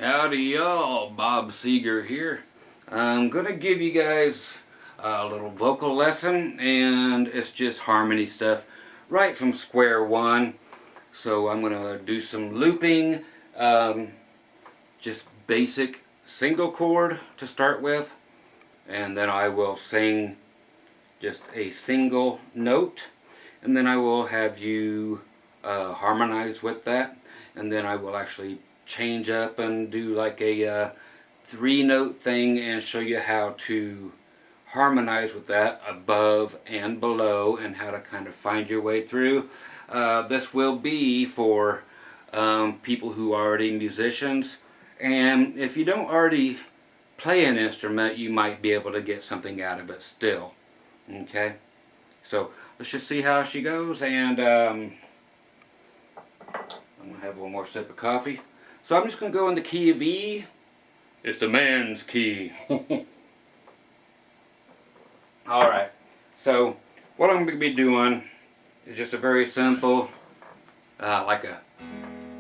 Howdy y'all, Bob Seeger here. I'm gonna give you guys a little vocal lesson, and it's just harmony stuff right from square one. So I'm gonna do some looping, just basic single chord to start with, and then I will sing just a single note, and then I will have you harmonize with that, and then I will actually change up and do like a 3-note thing and show you how to harmonize with that above and below and how to kind of find your way through. This will be for people who are already musicians, and if you don't already play an instrument, you might be able to get something out of it still. Okay, so let's just see how she goes, and I'm gonna have one more sip of coffee. So I'm just gonna go in the key of E. It's a man's key. Alright, so what I'm gonna be doing is just a very simple, like a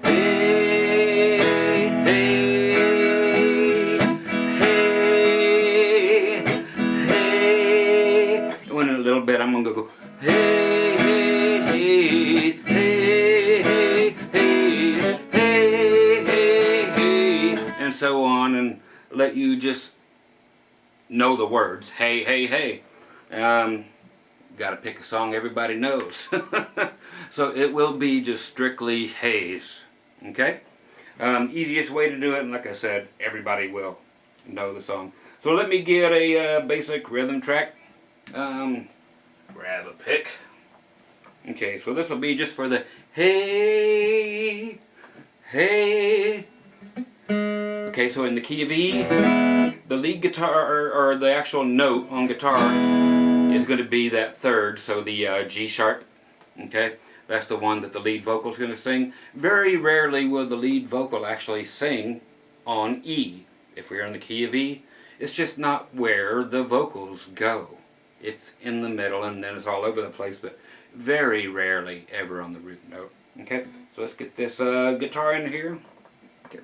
hey, hey, hey, hey. And in a little bit I'm gonna go hey, hey, hey, hey, hey, hey, hey, hey, and so on, and let you just know the words. Hey, hey, hey. Gotta pick a song everybody knows. So it will be just strictly haze. Okay? Easiest way to do it, and like I said, everybody will know the song. So let me get a basic rhythm track. Grab a pick. Okay, so this will be just for the hey, hey. Okay, so in the key of E, the lead guitar, or the actual note on guitar, is going to be that third, so the G sharp. Okay, that's the one that the lead vocal is going to sing. Very rarely will the lead vocal actually sing on E. If we're in the key of E, it's just not where the vocals go. It's in the middle, and then it's all over the place, but very rarely ever on the root note. Okay, so let's get this guitar in here. Okay.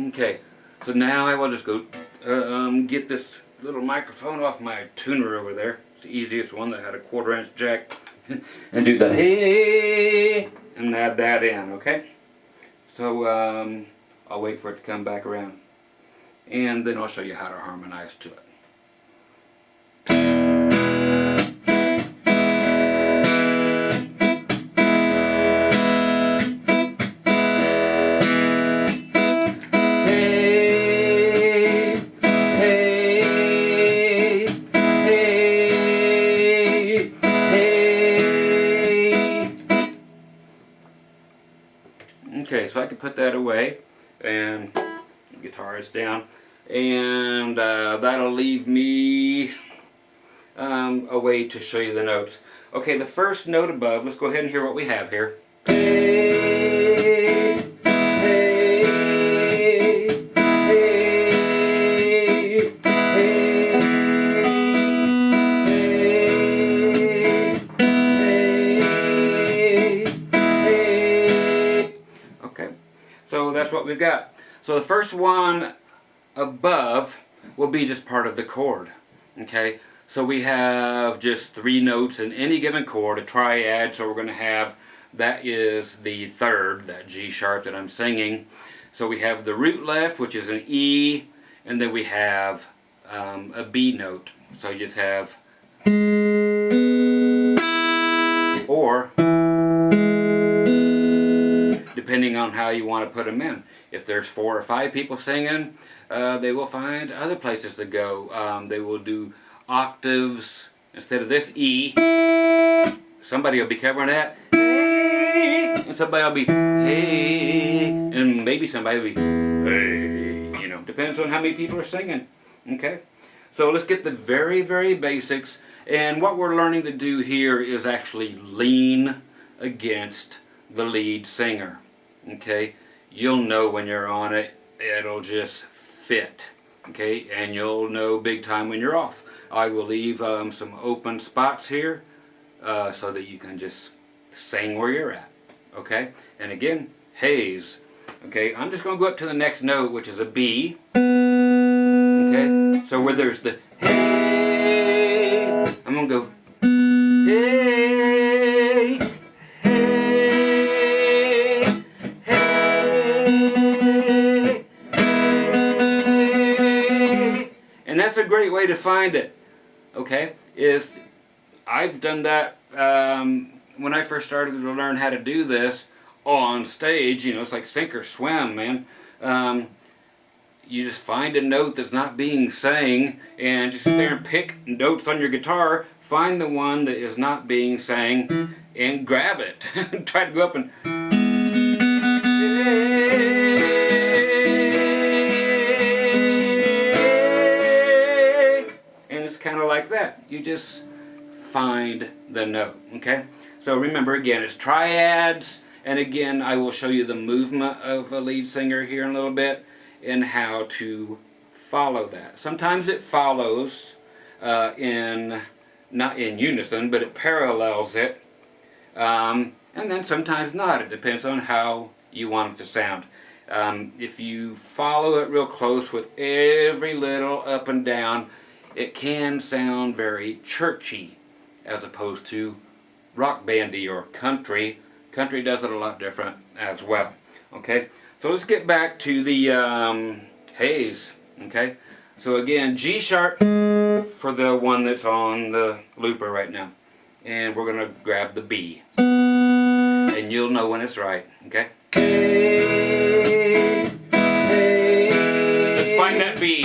Okay, so now I will just go get this little microphone off my tuner over there. It's the easiest one that had a 1/4-inch jack. And do the hey and add that in, okay? So I'll wait for it to come back around, and then I'll show you how to harmonize to it. Okay, so I can put that away, and the guitar is down, and that'll leave me a way to show you the notes. Okay, the first note above, let's go ahead and hear what we have here. Hey, hey, hey, hey, hey. Okay, so that's what we've got. So the first one above will be just part of the chord. Okay, so we have just 3 notes in any given chord, a triad, so we're going to have, that is the third, that G sharp that I'm singing. So we have the root left, which is an E, and then we have a B note. So you just have, or depending on how you want to put them in. If there's 4 or 5 people singing, they will find other places to go. They will do octaves instead of this E. Somebody will be covering that, and somebody will be hey, and maybe somebody will be hey. Depends on how many people are singing. Okay, so let's get the very, very basics, And what we're learning to do here is actually lean against the lead singer. Okay, you'll know when you're on it, it'll just fit. Okay, and you'll know big time when you're off. I will leave some open spots here so that you can just sing where you're at. Okay, and again, Haze. Okay, I'm just going to go up to the next note, which is a B. Okay, so where there's the hey, I'm going to go hey, hey, hey, hey. And that's a great way to find it. Okay, is I've done that when I first started to learn how to do this on stage. You know, it's like sink or swim, man. You just find a note that's not being sang and just sit there and pick notes on your guitar. Find the one that is not being sang and grab it. Try to go up and it's kind of like that. You just find the note, okay? So remember, again, it's triads, and again, I will show you the movement of a lead singer here in a little bit and how to follow that. Sometimes it follows not in unison, but it parallels it, and then sometimes not. It depends on how you want it to sound. If you follow it real close with every little up and down, it can sound very churchy as opposed to rock bandy or country. Country does it a lot different as well. Okay, so let's get back to the Haze. Okay, so again, G sharp for the one that's on the looper right now, and we're gonna grab the B, and you'll know when it's right. Okay. Hey, hey, let's find that B.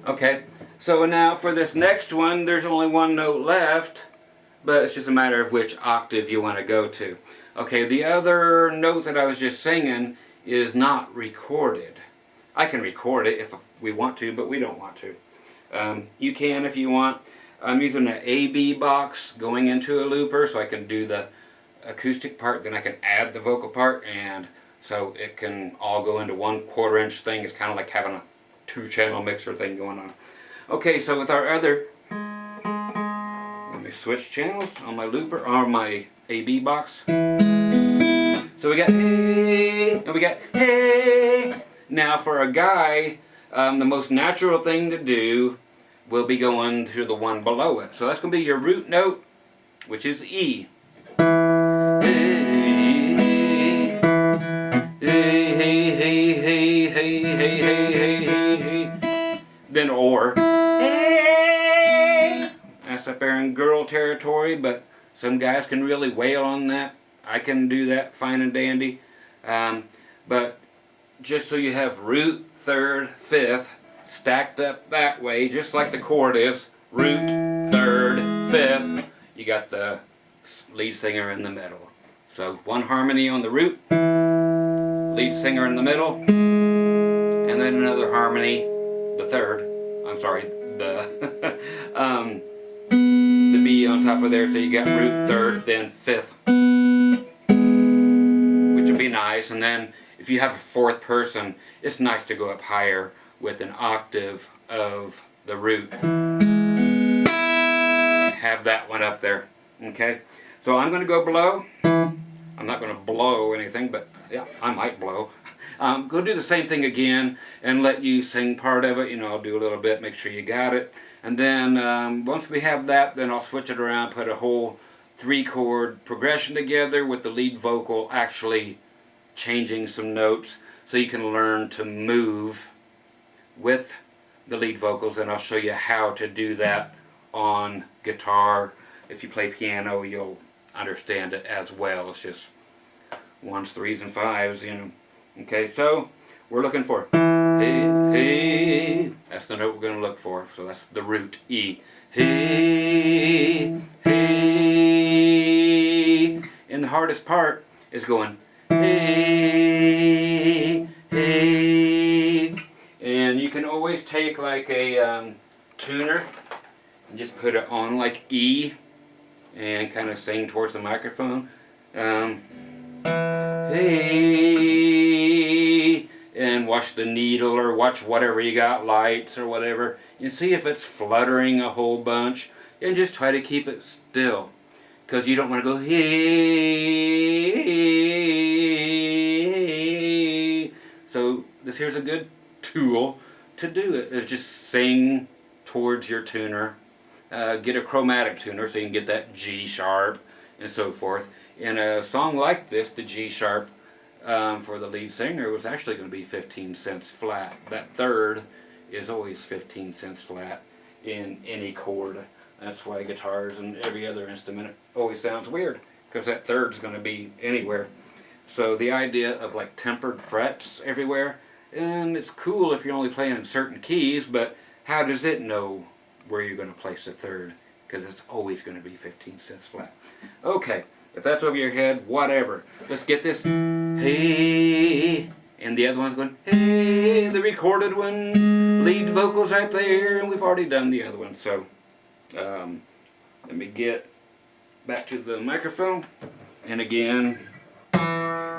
Okay, so now for this next one, there's only one note left, but it's just a matter of which octave you want to go to. Okay, the other note that I was just singing is not recorded. I can record it if we want to, but we don't want to. You can if you want. I'm using an AB box going into a looper, so I can do the acoustic part, then I can add the vocal part, and so it can all go into 1/4 inch thing. It's kind of like having a 2-channel mixer thing going on. Okay, so with our other, let me switch channels on my looper, or my AB box. So we got hey, and we got hey. Now for a guy, the most natural thing to do will be going to the one below it. So that's going to be your root note, which is E. Then or hey. That's up there in girl territory, but some guys can really wail on that. I can do that fine and dandy. But just so you have root, third, fifth stacked up that way, just like the chord is, root, third, fifth, you got the lead singer in the middle. So one harmony on the root, lead singer in the middle, and then another harmony, the third, I'm sorry, the the B on top of there, so you got root, third, then fifth, which would be nice. And then if you have a fourth person, it's nice to go up higher with an octave of the root. Have that one up there, okay? So I'm going to go blow. I'm not going to blow anything, but yeah, I might blow. Go do the same thing again and let you sing part of it. You know, I'll do a little bit, make sure you got it. And then once we have that, then I'll switch it around, put a whole 3-chord progression together with the lead vocal actually changing some notes so you can learn to move with the lead vocals, and I'll show you how to do that on guitar. If you play piano, you'll understand it as well. It's just 1s, 3s, and 5s, you know. Okay, so we're looking for hey, hey. That's the note we're going to look for. So that's the root E. Hey, hey. And the hardest part is going hey, hey. And you can always take like a tuner and just put it on like E and kind of sing towards the microphone. Hey, and watch the needle or watch whatever you got, lights or whatever, and see if it's fluttering a whole bunch, and just try to keep it still, because you don't want to go hey. So this here's a good tool to do it, is just sing towards your tuner. Get a chromatic tuner so you can get that G sharp and so forth. In a song like this, the G sharp for the lead singer was actually going to be 15 cents flat. That third is always 15 cents flat in any chord. That's why guitars and every other instrument always sounds weird, because that third's going to be anywhere. So the idea of like tempered frets everywhere, and it's cool if you're only playing in certain keys, but how does it know where you're going to place the third? Because it's always going to be 15 cents flat. Okay, if that's over your head, whatever. Let's get this hey, and the other one's going hey, the recorded one, lead vocals right there, and we've already done the other one. So let me get back to the microphone, and again,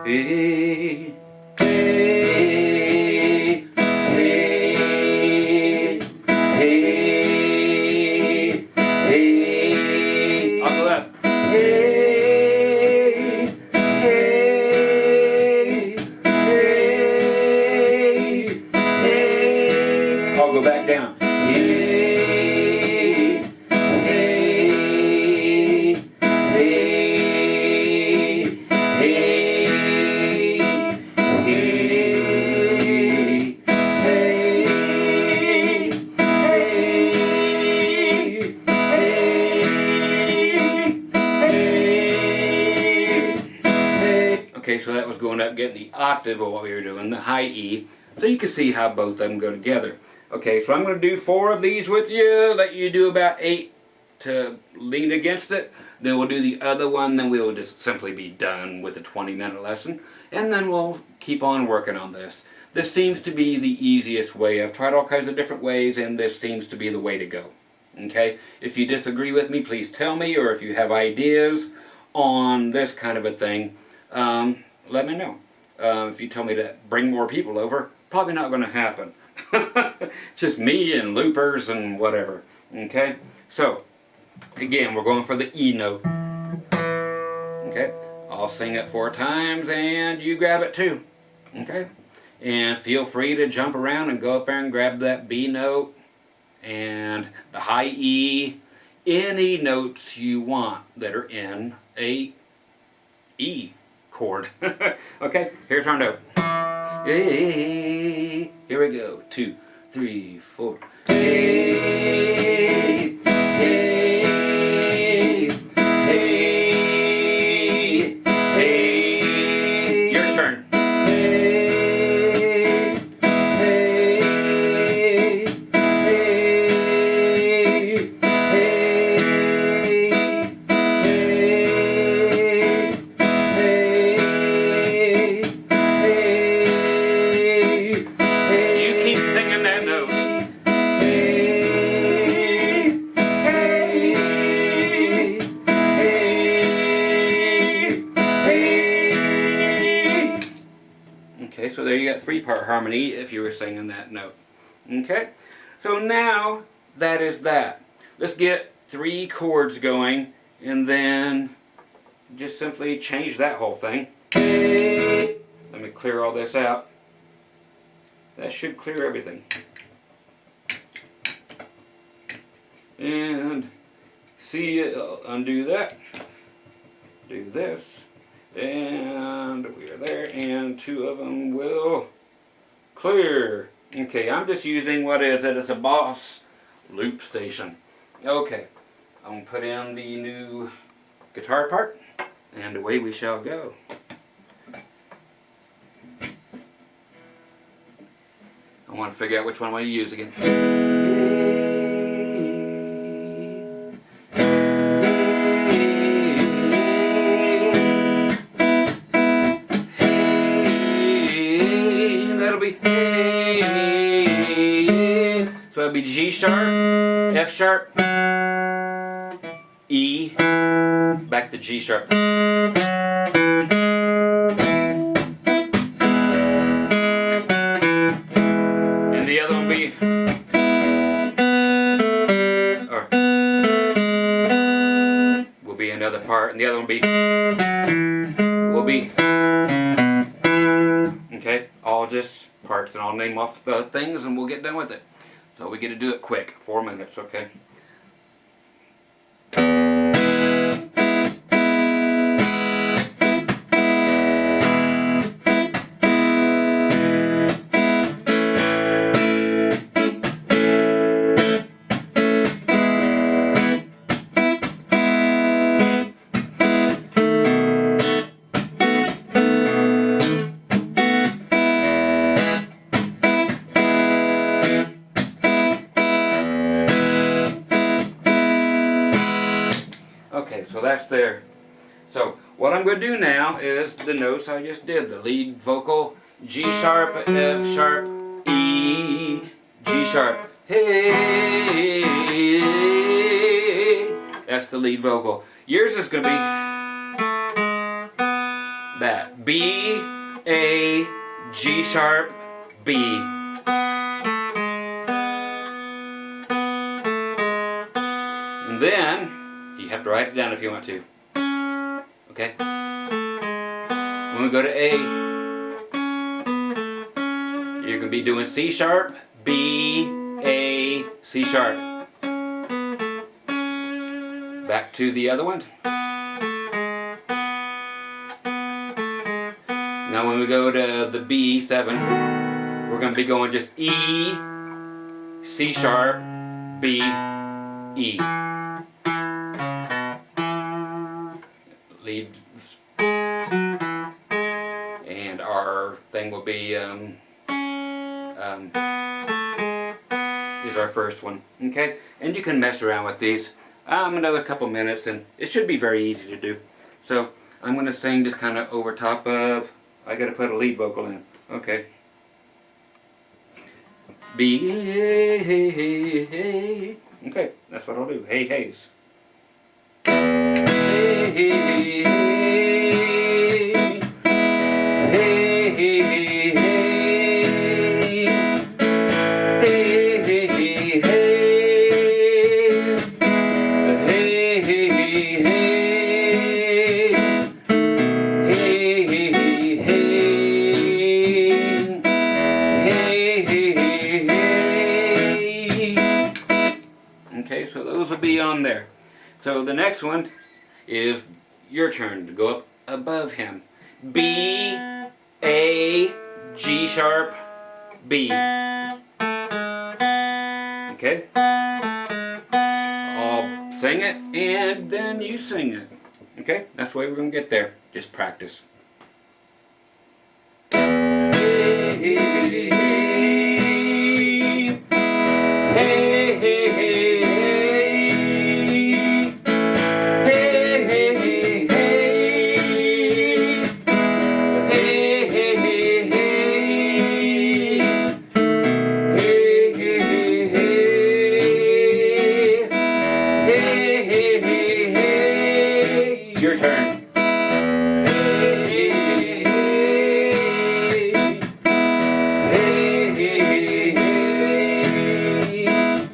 hey, hey, hey, hey, hey. I'll go up. Hey, hey, hey, hey. I'll go back down. Hey, hey, hey, hey, okay, so that was going up, getting the octave of what we were doing, the high E, so you can see how both of them go together. Okay, so I'm going to do 4 of these with you, let you do about 8 to lean against it. Then we'll do the other one, then we'll just simply be done with a 20-minute lesson, and then we'll keep on working on this. This seems to be the easiest way. I've tried all kinds of different ways, and this seems to be the way to go. Okay? If you disagree with me, please tell me, or if you have ideas on this kind of a thing, let me know. If you tell me to bring more people over, probably not going to happen. Just me and loopers and whatever. Okay? So, again, we're going for the E note. Okay? I'll sing it 4 times and you grab it too. Okay? And feel free to jump around and go up there and grab that B note and the high E, any notes you want that are in a E chord. Okay? Here's our note. Hey, here we go. 2, 3, 4. Hey, hey, hey, hey. Your turn. Hey, hey, hey, okay, so there you got 3-part harmony if you were singing that note. Okay, so now that is that. Let's get 3 chords going and then just simply change that whole thing. Let me clear all this out. That should clear everything. And see, undo that. Do this. And we are there. And 2 of them will clear. Okay, I'm just using, what is it? It's a Boss loop station. Okay, I'm going to put in the new guitar part. And away we shall go. I want to figure out which one I want to use again. That'll be so it'll be G sharp, F sharp, E, back to G sharp. The other one will be another part, and the other one will be okay, all just parts, and I'll name off the things and we'll get done with it. So we get to do it quick, 4 minutes, okay? Okay, so that's there. So what I'm going to do now is the notes I just did. The lead vocal, G sharp, F sharp, E, G sharp, hey. That's the lead vocal. Yours is going to be that. B, A, G sharp, B. And then you have to write it down if you want to. Okay? When we go to A, you're going to be doing C sharp, B, A, C sharp. Back to the other one. Now when we go to the B7, we're going to be going just E, C sharp, B, E. Lead, and our thing will be is our first one, okay? And you can mess around with these another couple minutes, and it should be very easy to do. So I'm going to sing just kind of over top of. I got to put a lead vocal in, okay? B, hey, hey, hey, hey. Okay, that's what I'll do. Hey, heys. Hey, hey, hey, hey, hey, hey, hey, hey, hey, okay, so those will be on there. So the next one is your turn to go up above him. B, A, G sharp, B. Okay? I'll sing it and then you sing it. Okay? That's the way we're going to get there. Just practice. Hey, hey, hey, hey, hey, hey. Your turn. Hey, hey, hey, hey.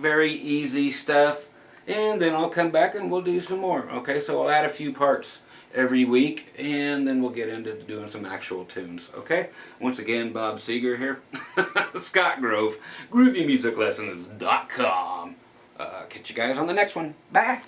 very easy stuff, and then I'll come back and we'll do some more. Okay, so I'll add a few parts every week, and then we'll get into doing some actual tunes. Okay, once again, Bob Seeger here. Scott Grove, GroovyMusicLessons.com. Catch you guys on the next one. Bye.